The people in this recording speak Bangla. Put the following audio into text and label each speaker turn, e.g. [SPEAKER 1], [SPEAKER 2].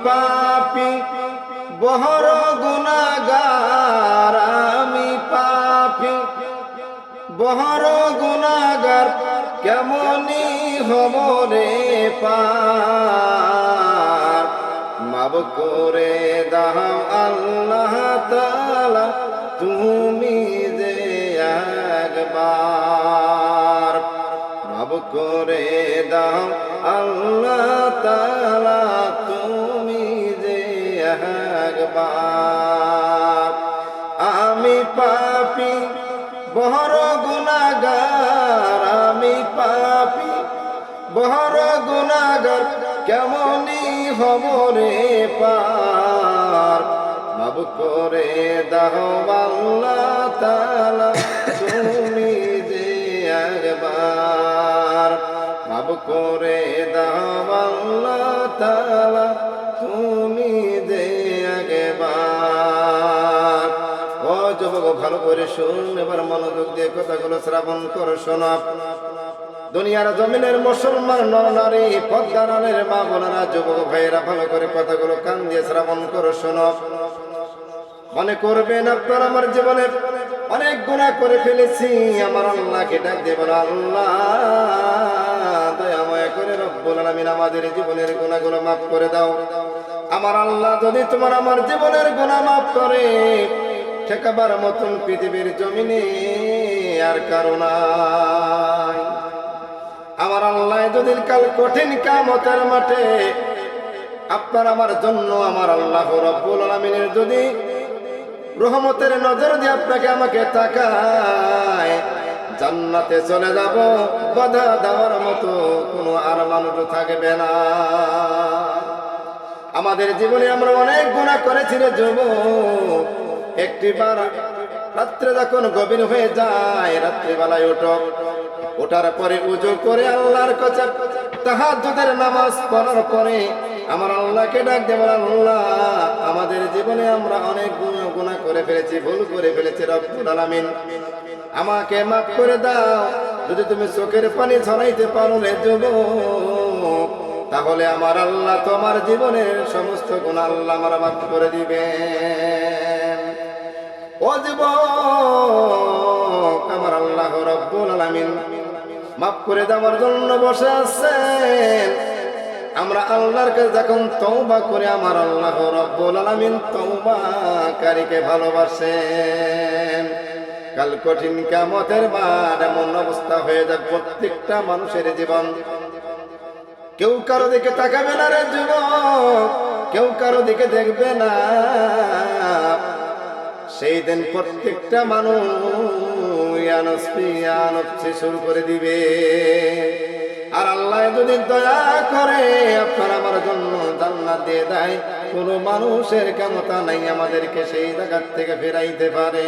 [SPEAKER 1] পাপী বহর গুনাহগার, আমি পাপী বহর গুনাহগার, কেমনি হব রে পার। মাফ করে দাও আল্লাহ তাআলা তুমি যে একবার, মাফ করে দাও আল্লাহ তাআলা তুমি যে একবার। আমি পাপী বহর গুনাহগার, আমি পাপী বহর গুনাহগার, কেমনি হব রে পার। মাফ করে দাও আল্লাহ তাআলা তুমি যে একবার, মাফ করে দাও আল্লাহ তাআলা তুমি যে একবার। ও যুবক ভালো করে শুন, এবার মনোযোগ দিয়ে কথাগুলো শ্রবণ করো শোনো। দুনিয়ার জমিনের মুসলমান নর নারী পদ্মারের মা বোনেরা যুবক ভাইয়েরা ভালো করে কথাগুলো কান দিয়ে শ্রবণ করো শোনো। মনে করবেন আপনার আমার জীবনে অনেক গুনাহ করে ফেলেছি, আমার আল্লাহকে ডাক দিয়ে বলো, আল্লাহ দয়াময় করে রব্বুল আলামিন আমাদের জীবনের গুনাহগুলো মাফ করে দাও। আমার আল্লাহ যদি তোমার আমার জীবনের গুনাহ মাফ করে, ঠেকাবার মতন পৃথিবীর জমিনে আর কারো নাই। আমার আল্লাহ যদি কাল কঠিন কিয়ামতের মাঠে আপনার আমার জন্য আমার আল্লাহ রব্বুল আলামিনের যদি রহমতের নজর দিয়ে আপনাকে আমাকে তাকায়, জান্নাতে চলে যাব, বাধা দেওয়ার মতো কোনো আর মানুষ থাকবে না। আমাদের জীবনে আমরা অনেক গুনাহ করেছি রে যুবক। একটিবার রাত্রে যখন গভীর হয়ে যায়, রাত্রিবেলায় ওঠার পরে উজু করে আল্লাহর কাছে তাহাজ্জুদের নামাজ পড়ার পরে আমার আল্লাহকে ডাক দেব, আল্লাহ আমাদের জীবনে আমরা অনেক গুনাহ করে ফেলেছি, ভুল করে ফেলেছি, রব্বুল আলামিন আমাকে মাফ করে দাও। যদি তুমি চোখের পানি ছড়াইতে পারো রে যুবক, তাহলে আমার আল্লাহ তোমার জীবনের সমস্ত গুনাহ আল্লাহ আমার মাফ করে দিবেন। ও যুবক, আমার আল্লাহ রব্বুল আলামিন মাফ করে দেওয়ার জন্য বসে আছেন। আমরা আল্লাহর কাছে যখন তওবা করে আমার আল্লাহ রব্বুল আলামিন তওবাকারীকে ভালোবাসেন। কাল কঠিন কিয়ামতের মাঠ এমন অবস্থা হয়ে যাবে প্রত্যেকটা মানুষের জীবন, কেউ কারো দিকে তাকাবে না রে যুবক, কেউ কারো দিকে দেখবে না। সেই দিন প্রত্যেকটা মানুষ শুরু করে দিবে। আর আল্লাহ যদি দয়া করে আপনার আমার জন্য জান্নাত দিয়ে দেয়, কোনো মানুষের ক্ষমতা নাই আমাদেরকে সেই জায়গা থেকে ফেরাইতে পারে।